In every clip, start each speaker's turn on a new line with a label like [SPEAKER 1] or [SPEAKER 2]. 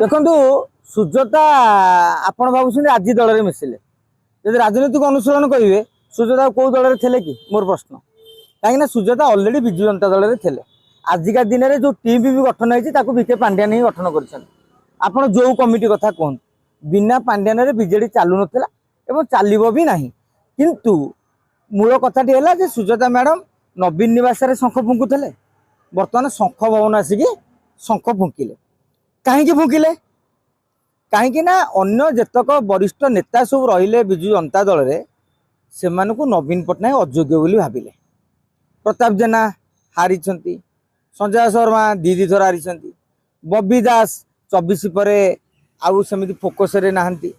[SPEAKER 1] ଦେଖନ୍ତୁ ସୁଜାତା ଆପଣ ଭାବୁଛନ୍ତି ଆଜି ଦଳରେ ମିଶିଲେ ଯଦି ରାଜନୈତିକ ଅନୁଶୀଳନ କରିବେ ସୁଜାତା କୋଉ ଦଳରେ ଥିଲେ କି ମୋର ପ୍ରଶ୍ନ କାହିଁକି ନା ସୁଜାତା ଅଲରେଡି ବିଜୁ ଜନତା ଦଳରେ ଥିଲେ ଆଜିକା ଦିନରେ ଯୋଉ टीम भी गठन होती ताकू बीके पांड्यान ही गठन कर जो कमिटी कथा कहते बिना पांड्यान बीजेडी चालू नाला एवं चलो भी ना किंतु मूल कथाटी है सुजाता मैडम नवीन निवास शंख फुंकुले बर्तमान शंख भवन आसिक शंख फुंकिले कहीं फुंकिले कहीं ना अन्य जेतक वरिष्ठ नेता सब रहिले विजु जनता दल में से नवीन पट्टनायक अयोग्य बोली भाविले प्रताप जेना हारी संजय शर्मा दी थर हारी बबी दास 24 पर आउ सेमती फोकस रे नहांती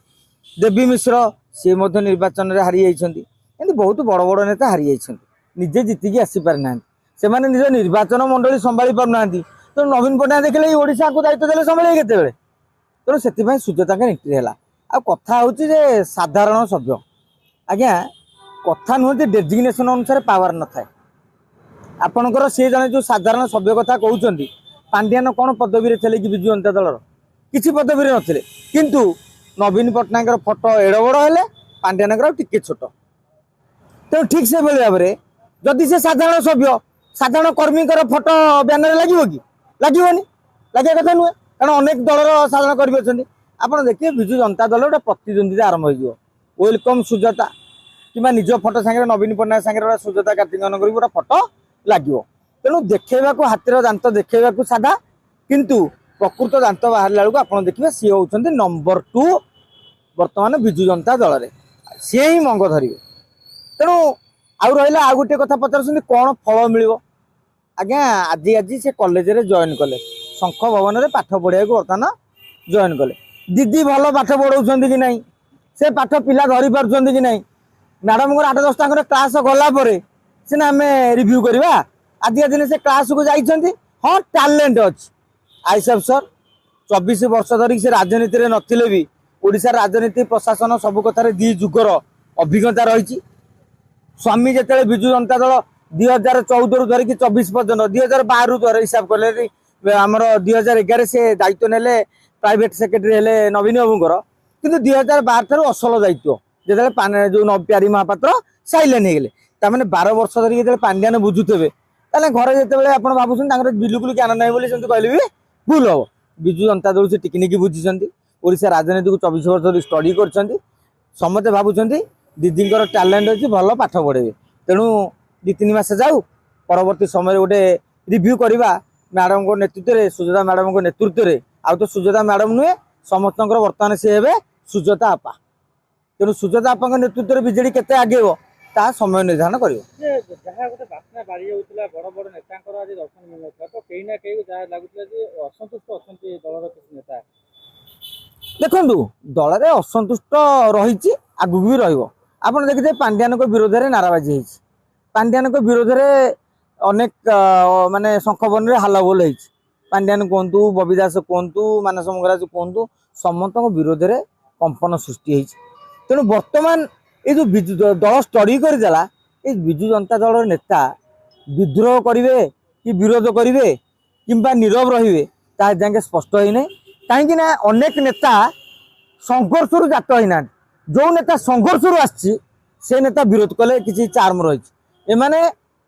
[SPEAKER 1] देवी मिश्र सी निर्वाचन में हारी जाइछंती एंती बहुत बड़ बड़ नेता हारी जाइछंती निजे जीतिकी आसी पारि ना से निज निर्वाचन मंडली संभाली पार ना तो नवीन पट्टनायक देखले ओडिशा को दायित्व देले संभाले केतेबेले तेणु से सुजाता एंट्री है आ कथा हूँ साधारण सभ्य आज्ञा कथा नुहति डेजिग्नेशन अनुसार पावर न थाए आपणकर सी जन जो साधारण सभ्य कथा कहते पांड्यान कौन पदवी थे कि विजु जनता दल किसी पदवी नथिले किंतु नवीन पट्टनायक फोटो एड़ बड़ है पांड्यान टिके छोट तेणु ठीक से भाव में जदि से साधारण सभ्य साधारण कर्मी फोटो ब्यानर लगे कि लगभग लगे कथा नुहे कारण अनेक दलर साधारण कर्मी अच्छा आप देखिए विजु जनता दल गोटे प्रतिद्वंदिता आरंभ हो वेलकम सुजाता कि निज फोटो सांगे नवीन पट्टनायक सांगे सुजाता कार्तिक गोटे फोटो लगे तेणु देखा हाथीर दांत देखा साधा किंतु प्रकृत दांत बाहर बेलू आप देखिए सी होती नंबर 2 बर्तमान विजु जनता दल में सी ही मंग धरवे तेणु आउ रहा आउ गोटे कथा पचार कौन फल मिल आज्ञा आज आज से कॉलेज रे जॉइन कले शंख भवन में पाठ पढ़ा बर्तमान जॉइन कले दीदी भल पाठ पढ़ाऊँ कि ना से पाठ पिला धरी पार्टी कि ना मैडम को 8-10 क्लास गलापर सीना आम रिव्यू करवा आजिका दिन से क्लास को जाइए हाँ टैलेंट अच्छी आईएस अफसर 24 वर्ष धरिक से राजनीति में नथिले भी ओडिशा राजनीति प्रशासन सब कथार दी जुगर अभिज्ञता रही स्वामी जिते विजु जनता दल 2014 रु धरिक 24 पर्यटन 2012 रु हिसाब कले आमर 2011 से दायित्व नेले प्राइवेट सेक्रेटरी हेले नवीन बाबूर किंतु 2012 ठार असल दायित्व जो जो प्यारी महापात्र साइलेंट हो गले ताने 12 वर्ष धरिक जो पांड्यान बुझुवे घर जिते आप भावुँ बिल्कुल ज्ञान ना कहले भी भूल हम विजु जनता दल से टिकनिक बुझी ओडिशा राजनीति को 24 वर्ष धरी स्टडी कर समस्ते भावुं दीदी टैलेंट अच्छी भल पाठ पढ़े तेणु 2-3 मास जाऊ परवर्ती समय गोटे रिव्यू करवा मैडम को नेतृत्व में सुजाता मैडम को नेतृत्व में आउ तो सुजाता मैडम नुहे समस्त बर्तमान सी हे सुजाता आपा तेणु सुजाता आपा नेतृत्व में बीजेडी केते आगे ता समय निर्धारण कर देखु दल में असंतुष्ट रही आगू भी रहा देखिए पांड्यान विरोध में नाराबाजी होती पांड्यान विरोध में अनेक माने शंखवन में हाल बोल हो पांड्यान कहतु बबी दास कहतु मानस मंगराज कहतु समस्त विरोध में कंपन सृष्टि तेणु बर्तमान ये जो विजु दल स्टडी करदेला ये विजु जनता दल नेता विद्रोह करेंगे कि विरोध करेंगे किंबा नीरव रे जाके स्पष्ट होना कहीं अनेक नेता संघर्ष जात होना जो नेता संघर्ष से नेता विरोध कले किसी चार्म रही एमाने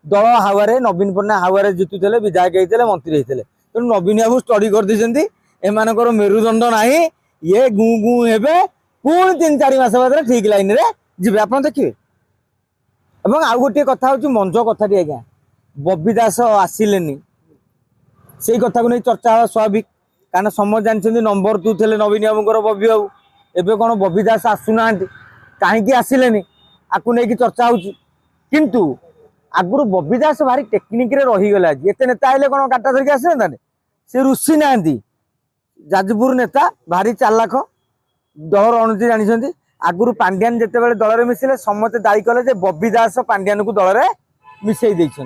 [SPEAKER 1] दल हावे नवीन पट्टनायक हावे जितुले विधायक होते मंत्री होते तेणु नवीन बाबू स्टडी कर एमानकर मेरुदंड ना ये गु गु हे पुणी 3-4 मास बाद ठीक लाइन रे जी आप देखिए आउ गोटे कथा हूँ मंज कथा आज्ञा बबी दास आसिले से कथा को नहीं चर्चा हवा स्वाभाविक कारण समझ जानते नंबर 2 थे नवीन बाबूर बबी बाबू एवं कौन बबी दास आसुना कहीं आसिले आपको नहीं चर्चा होंतु आगुरी बबी दास भारी टेक्निक रहीगला एत नेता आए कौन काटा धरिक आसना से रुषि ना जाजपुर नेता भारी चालाक दल रणनीति जानी आगुरी पांड्यान जिते बड़े दल में मिसिले समस्त दायी कले बबी दास पांड्यान को दल में मिसई देते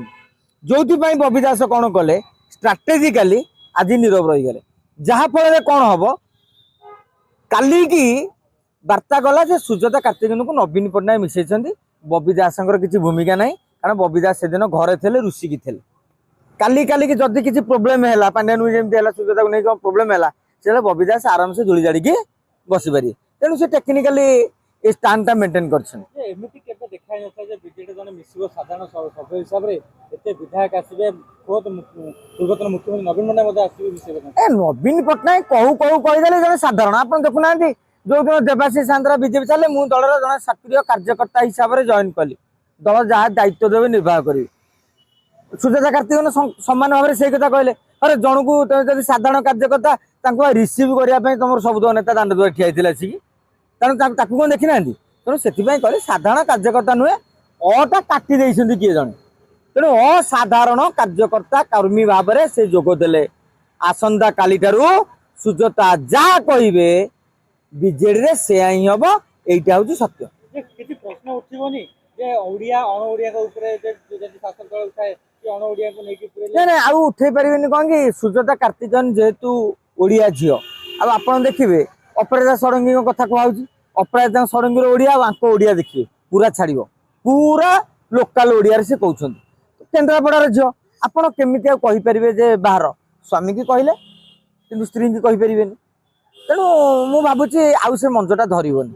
[SPEAKER 1] जो बबी दास कौन कले स्ट्राटेजिकाली आज नीरव रहीगले जहाँफल कौन हम काली की वार्ता गला सुजाता कार्तिक को नवीन पट्टनायक मिसई बबी दास किसी भूमिका ना कारण बबी दास से दिन घरे थे रुषिकी थे काली काली की जदि किसी प्रोब्लेम है पांड्यान जमी सुजाता को नहीं प्रोब्लेम है से बबी दास आराम से धूली जाड़ी बसी पारे तेणु से टेक्निकाली ए स्टांड मेंटेन करछन
[SPEAKER 2] एमती केबे देखाई नथा जे बीजेडी जने मिसिबो साधारण सभ्य हिसाब रे एते विधायक आसीबे खुद पूर्वतन मुख्यमंत्री नवीन पट्टनायक मध्ये आसीबे मिसिबे
[SPEAKER 1] ए नवीन पट्टनायक कहू कहू कहीदेले जने साधारण आपण देखुना जो दिन देवाशीष आंध्रा बीजेपी चले मु दलर जन सक्रिय कार्यकर्ता हिसाब से जॉइन कली दल जहाँ दायित्व देवे निर्वाह करी सुजाता कार्तिक सम्मान भाव में से कथा कहले अरे जन को जब साधारण कार्यकर्ता रिसीव करने तुम सब नेता दांड दुआर ठिया आसिक तेणु कौन देखी ना तेणु से कहले साधारण कार्यकर्ता नुहे अटा काटी किए जन तेणु असाधारण कार्यकर्ता कर्मी भाव में से जोगदेले आसंता काली सुजाता जहाँ कहे बीजेडी रे से ही हम एटा हूँ सत्य
[SPEAKER 2] किसी प्रश्न उठिबनी जे ओडिया अण ओडिया के ऊपर जे जदि शासन दल उठाए कि अण ओडिया को लेके पूरे
[SPEAKER 1] नहीं आउ उठे पारिबेनी कौन कि सुजाता कार्तिकन जेहेतु ओडिया झील अब आप देखिए अपराजिता षडंगी कथा कहूँ अपराजिता षडंगी ओडिया आंको ओडिया देखिए पूरा छाड़ पूरा लोकाल ओडिया से कहते केन्द्रापड़ार झील आपड़ केमी कहींपारे जे बाहर स्वामी की कहले कि स्त्री की कहींपारे तेणु मु भावुची आउ से मंचटा धरबनी।